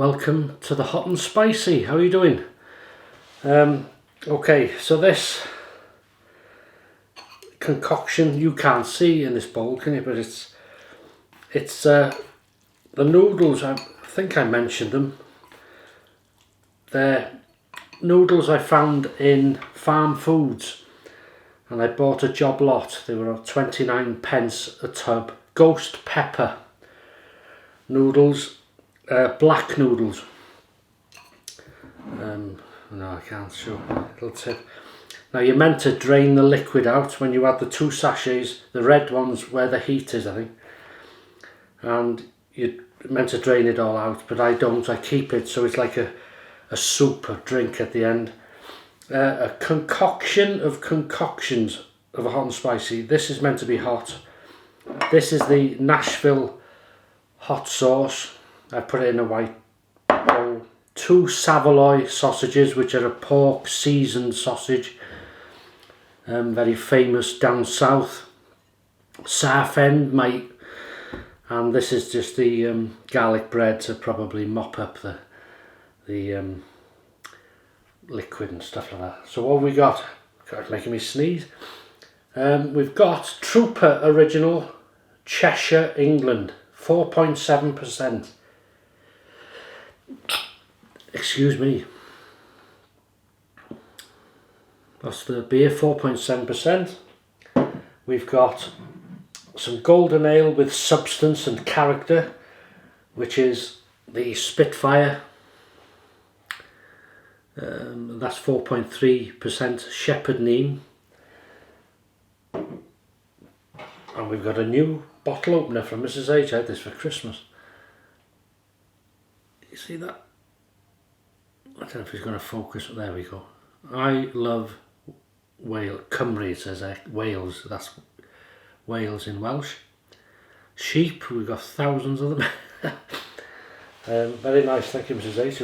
Welcome to the hot and spicy. How are you doing? Okay, so this concoction you can't see in this bowl, can you? But it's the noodles. I think I mentioned them. They're noodles I found in Farm Foods, and I bought a job lot. They were 29p a tub. Ghost Pepper Noodles. Black noodles. No, I can't show. Little tip. Now you're meant to drain the liquid out when you add the 2 sachets, the red ones where the heat is, I think. And you're meant to drain it all out, but I don't. I keep it so it's like a soup, a drink at the end. A concoction of concoctions of a hot and spicy. This is meant to be hot. This is the Nashville Hot Sauce. I put it in a white bowl. 2 Savaloy sausages, which are a pork seasoned sausage, very famous down south. Southend, mate. And this is just the garlic bread to probably mop up the liquid and stuff like that. So what we got? God, making me sneeze. We've got Trooper Original, Cheshire, England, 4.7%. Excuse me. That's the beer, 4.7%. We've got some golden ale with substance and character, which is the Spitfire. That's 4.3% Shepherd Neame. And we've got a new bottle opener from Mrs. H. I had this for Christmas. You see that? I don't know if it's going to focus. There we go. I love Wales. Cymru, it says Wales. That's Wales in Welsh. Sheep, we've got thousands of them. Very nice, thank you, Mrs. H.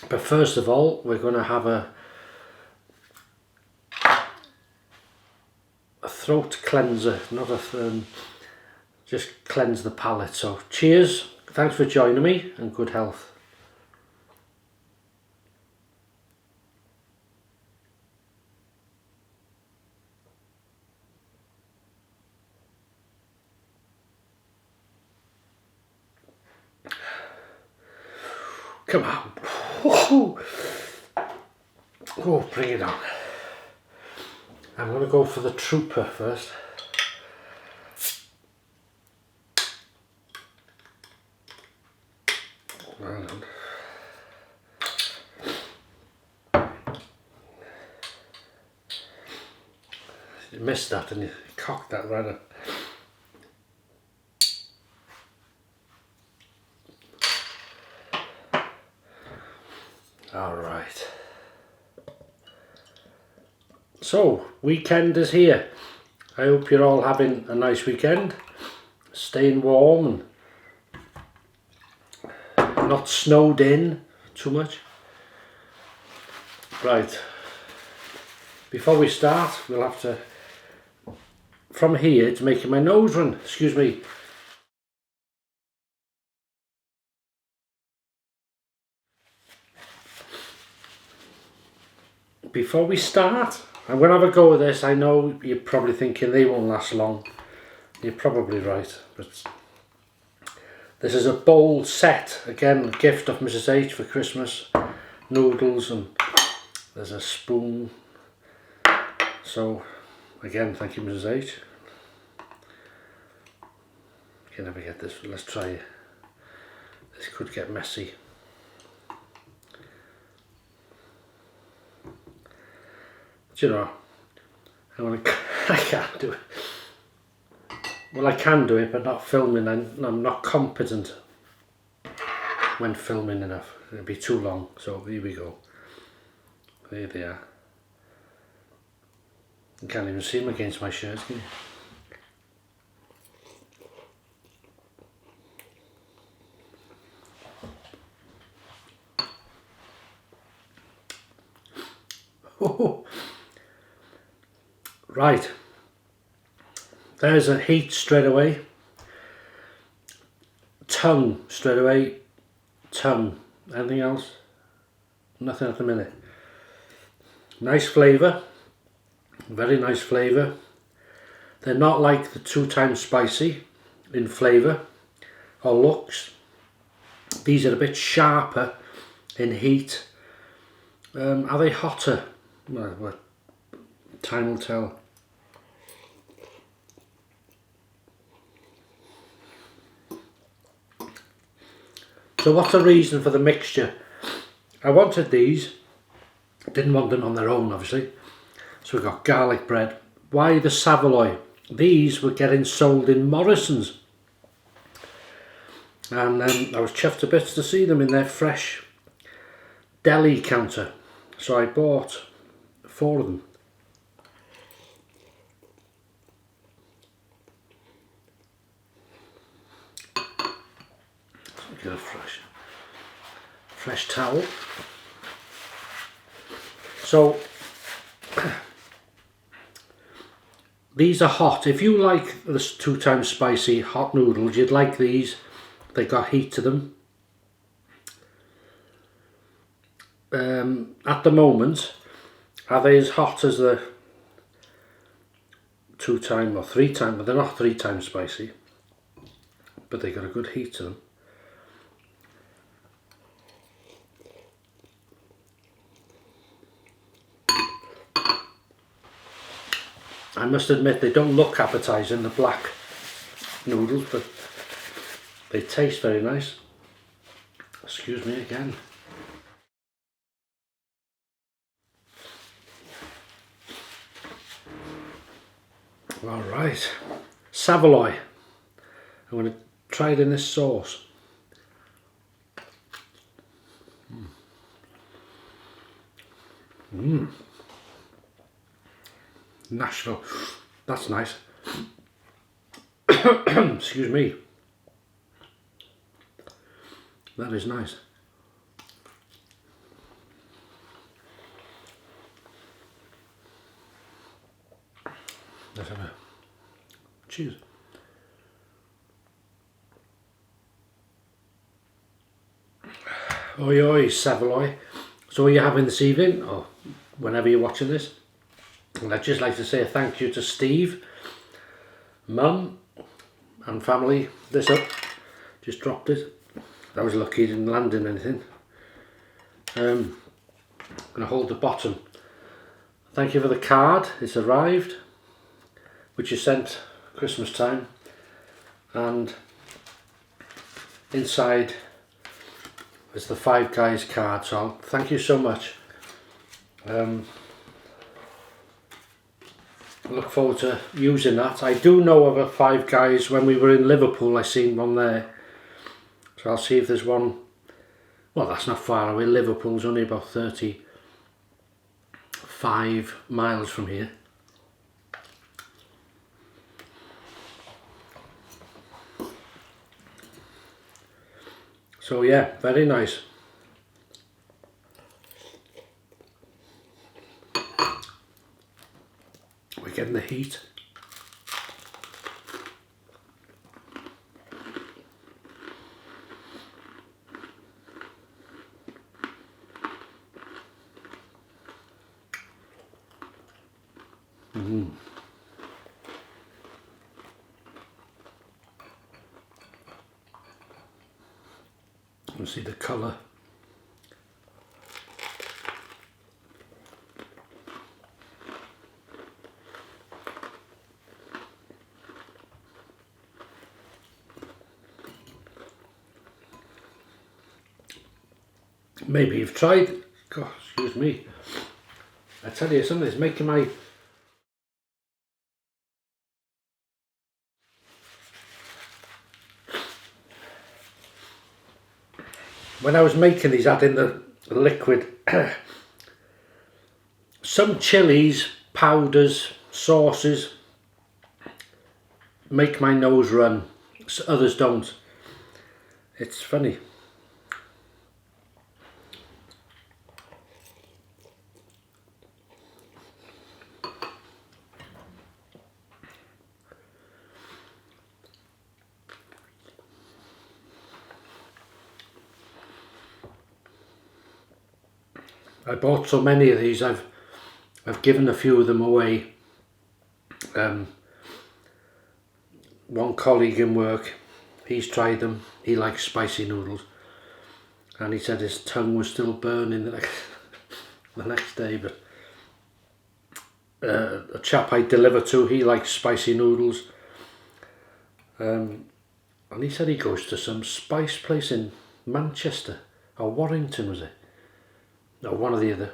But first of all, we're going to have a throat cleanser, not a just cleanse the palate. So cheers, thanks for joining me, and good health. Come on. Oh, bring it on. I'm going to go for the Trooper first. Well done. You missed that and you cocked that right up. All right. So, weekend is here. I hope you're all having a nice weekend, staying warm and not snowed in too much. Right, before we start, we'll have to, from here, it's making my nose run, excuse me. Before we start, I'm going to have a go with this. I know you're probably thinking they won't last long. You're probably right, but this is a bowl set. Again, a gift of Mrs. H for Christmas. Noodles, and there's a spoon. So, again, thank you, Mrs. H. You can never get this. Let's try it. This could get messy. Do you know, I can't do it. Well, I can do it, but not filming. I'm not competent when filming enough. It'll be too long. So here we go. There they are. You can't even see them against my shirt, can you? Oh. Right, there's a heat straight away, tongue straight away, tongue. Anything else? Nothing at the minute. Nice flavour, very nice flavour. They're not like the 2 times spicy in flavour or looks. These are a bit sharper in heat. Are they hotter? Well, time will tell. So what's the reason for the mixture? I wanted these, didn't want them on their own obviously, so we got garlic bread. Why the Savaloy? These were getting sold in Morrison's, and I was chuffed to bits to see them in their fresh deli counter, so I bought 4 of them. Get a fresh towel. So these are hot. If you like the 2 times spicy hot noodles, you'd like these. They got heat to them. At the moment, are they as hot as the 2 times or 3 times? But they're not 3 times spicy, but they got a good heat to them. I must admit they don't look appetising, the black noodles, but they taste very nice. Excuse me again. Alright, Savaloy. I'm going to try it in this sauce. Nashville, that's nice. Excuse me. That is nice. Let's have a cheers. Oi oi, Savaloy. So what are you having this evening, or whenever you're watching this? And I'd just like to say a thank you to Steve, Mum and family. This up, just dropped it. I was lucky, didn't land in anything. I'm going to hold the bottom. Thank you for the card, it's arrived, which you sent Christmas time, and inside is the Five Guys card, so thank you so much. I look forward to using that. I do know of a Five Guys. When we were in Liverpool I seen one there, so I'll see if there's one. Well, that's not far away. Liverpool's only about 35 miles from here. So yeah, very nice. We're getting the heat. You see the colour. Maybe you've tried. God, excuse me. I tell you something, it's making my when I was making these, adding the liquid, some chilies, powders, sauces make my nose run, others don't. It's funny. I bought so many of these, I've given a few of them away. One colleague in work, he's tried them, he likes spicy noodles, and he said his tongue was still burning the next day. But a chap I deliver to, he likes spicy noodles, and he said he goes to some spice place in Manchester or Warrington, was it? No, one or the other.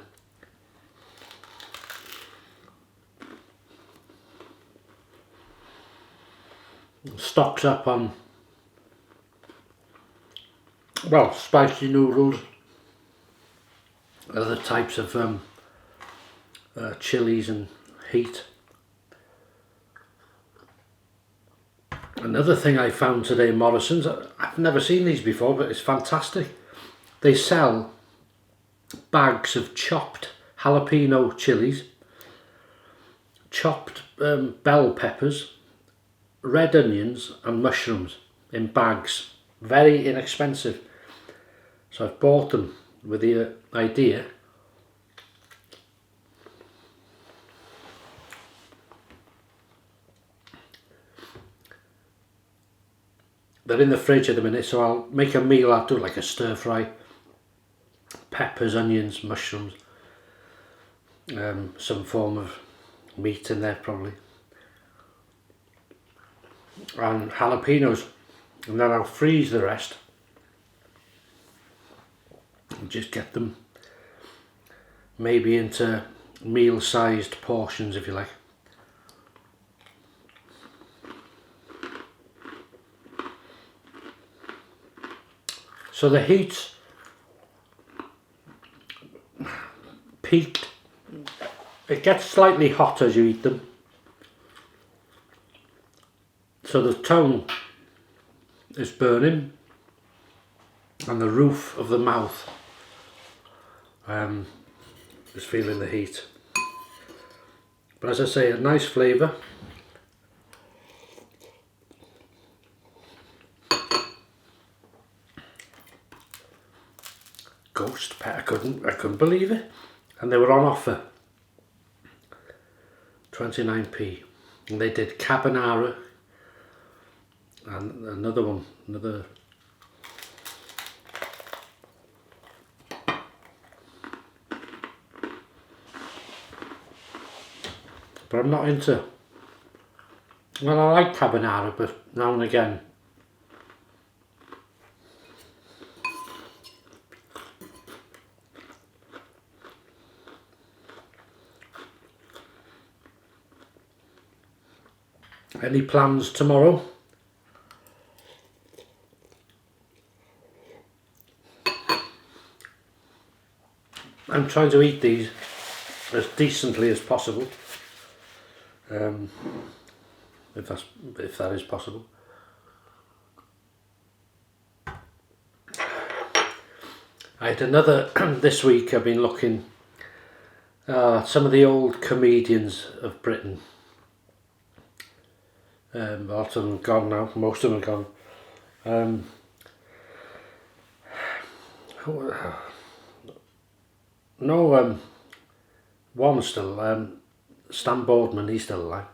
Stocks up on, well, spicy noodles, other types of chilies and heat. Another thing I found today in Morrison's, I've never seen these before, but it's fantastic. They sell bags of chopped jalapeno chilies, chopped bell peppers, red onions and mushrooms in bags. Very inexpensive. So I've bought them with the idea they're in the fridge at the minute, so I'll make a meal out of it, like a stir fry. Peppers, onions, mushrooms, some form of meat in there probably, and jalapenos, and then I'll freeze the rest and just get them maybe into meal-sized portions, if you like. So the heat peaked. It gets slightly hot as you eat them, so the tongue is burning and the roof of the mouth is feeling the heat. But as I say, a nice flavour. Ghost Pepper, I couldn't believe it, and they were on offer, 29p, and they did carbonara and another, but I'm not into, well, I like carbonara, but now and again. Any plans tomorrow? I'm trying to eat these as decently as possible, if that is possible. I had another this week. I've been looking some of the old comedians of Britain. Lots of them gone now, most of them are gone. One's still, Stan Boardman, he's still alive.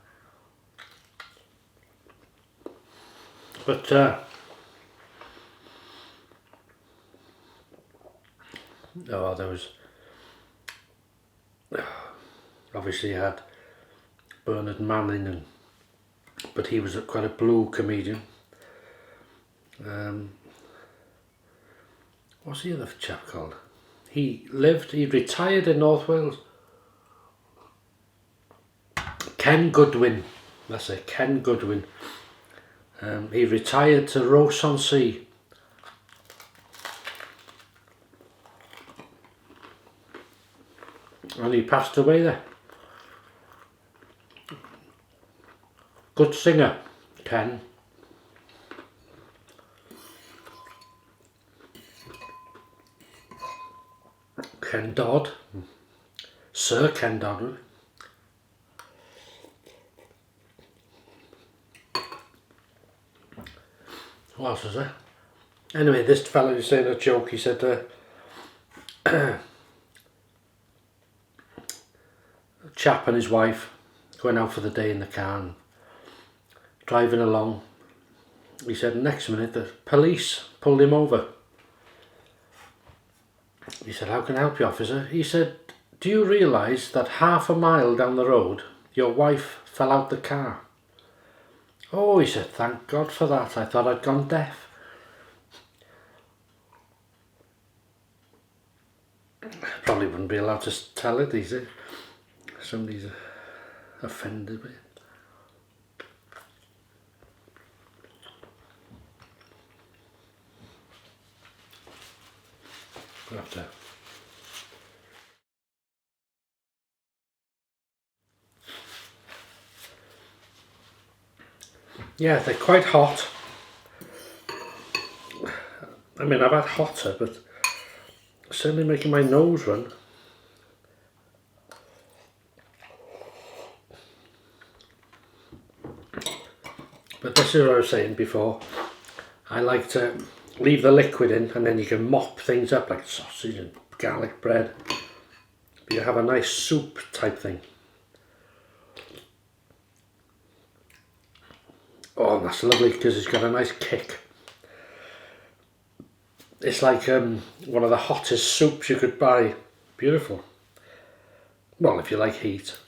But there was, obviously you had Bernard Manning, but he was quite a blue comedian. What's the other chap called? He retired in North Wales. Ken Goodwin, that's it, Ken Goodwin. He retired to Ross-on-Sea. And he passed away there. Good singer, Ken. Ken Dodd. Sir Ken Dodd. What else was there? Anyway, this fellow was saying a joke. He said, chap and his wife going out for the day in the car and driving along. He said next minute the police pulled him over. He said, "How can I help you, officer?" He said, "Do you realise that half a mile down the road your wife fell out the car?" "Oh," he said, "thank God for that. I thought I'd gone deaf." Probably wouldn't be allowed to tell it these days. Somebody's offended with it. We'll have to. Yeah, they're quite hot. I mean, I've had hotter, but certainly making my nose run. But this is what I was saying before. I like to leave the liquid in and then you can mop things up like sausage and garlic bread. But you have a nice soup type thing. Oh, and that's lovely because it's got a nice kick. It's like one of the hottest soups you could buy. Beautiful. Well, if you like heat.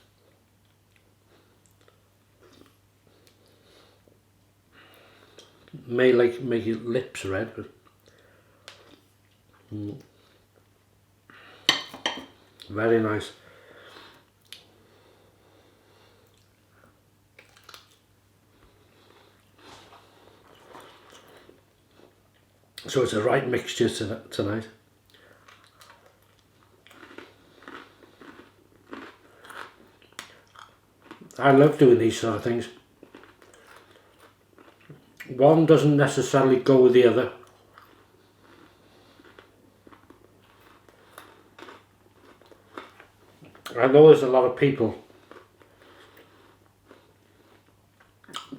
May make your lips red, but very nice. So it's a right mixture tonight. I love doing these sort of things. One doesn't necessarily go with the other. I know there's a lot of people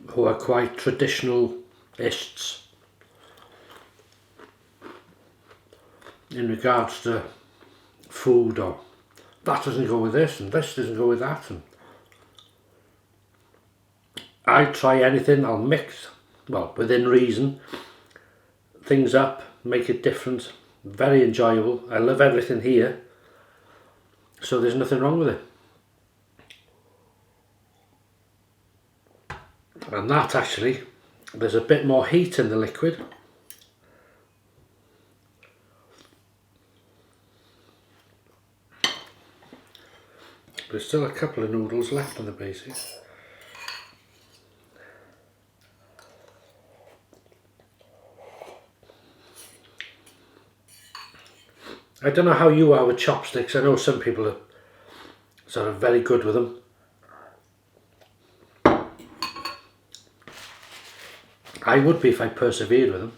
who are quite traditionalists in regards to food, or that doesn't go with this and this doesn't go with that. And I try anything, I'll mix, well, within reason, things up, make it different, very enjoyable. I love everything here, so there's nothing wrong with it. And that actually, there's a bit more heat in the liquid. There's still a couple of noodles left on the basics. I don't know how you are with chopsticks. I know some people are sort of very good with them. I would be if I persevered with them.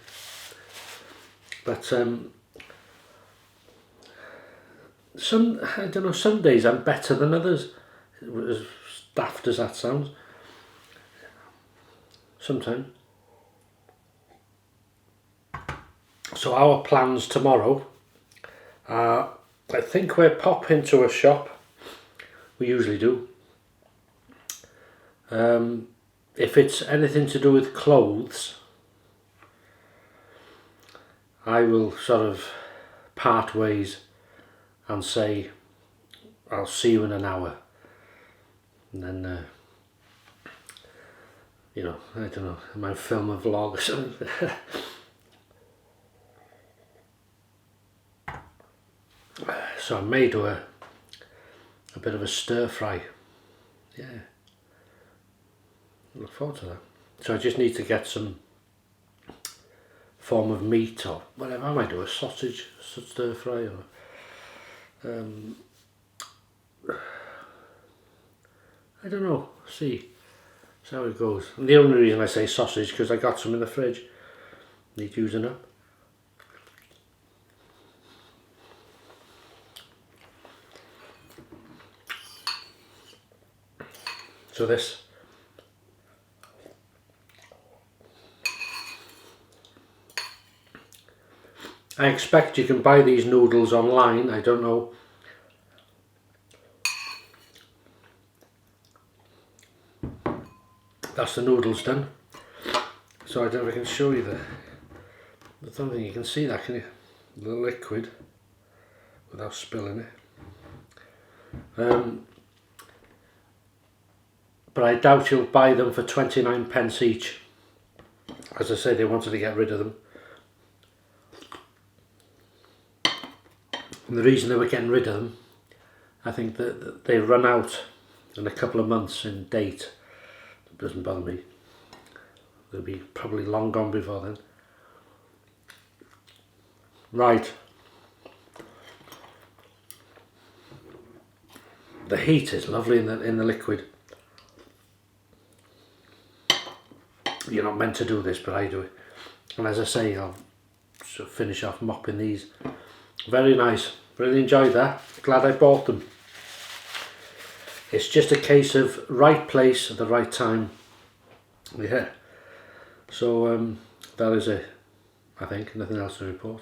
But I don't know, some days I'm better than others, as daft as that sounds. Sometimes. So our plans tomorrow are, I think we're popping to a shop. We usually do. If it's anything to do with clothes, I will sort of part ways and say, I'll see you in an hour. And then, you know, I don't know, I might film a vlog or something. So I may do a bit of a stir fry. Yeah. Look forward to that. So I just need to get some form of meat or whatever. I might do a sausage stir fry, or I don't know, see how it goes. And the only reason I say sausage because I got some in the fridge, need using up. So this, I expect you can buy these noodles online. I don't know that's the noodles done. So I don't know if I can show you I don't think you can see that, can you? The liquid without spilling it. But I doubt you'll buy them for 29p each. As I say, they wanted to get rid of them. And the reason they were getting rid of them, I think that they run out in a couple of months in date. It doesn't bother me. They'll be probably long gone before then. Right. The heat is lovely in the liquid. You're not meant to do this, but I do it. And as I say, I'll sort of finish off mopping these. Very nice. Really enjoyed that. Glad I bought them. It's just a case of right place at the right time. Yeah. So that is it, I think. Nothing else to report.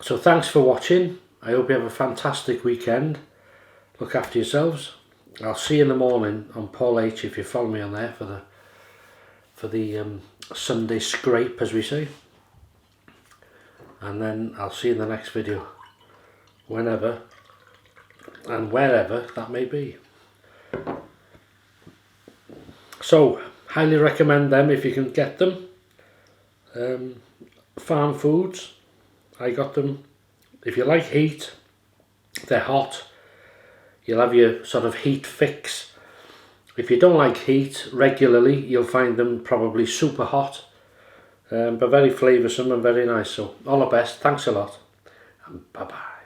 So thanks for watching. I hope you have a fantastic weekend. Look after yourselves. I'll see you in the morning on Paul H if you follow me on there for the Sunday scrape, as we say. And then I'll see you in the next video, whenever and wherever that may be. So highly recommend them if you can get them. Farm foods, I got them. If you like heat, they're hot. You'll have your sort of heat fix. If you don't like heat regularly, you'll find them probably super hot, but very flavoursome and very nice. So all the best. Thanks a lot, and bye bye.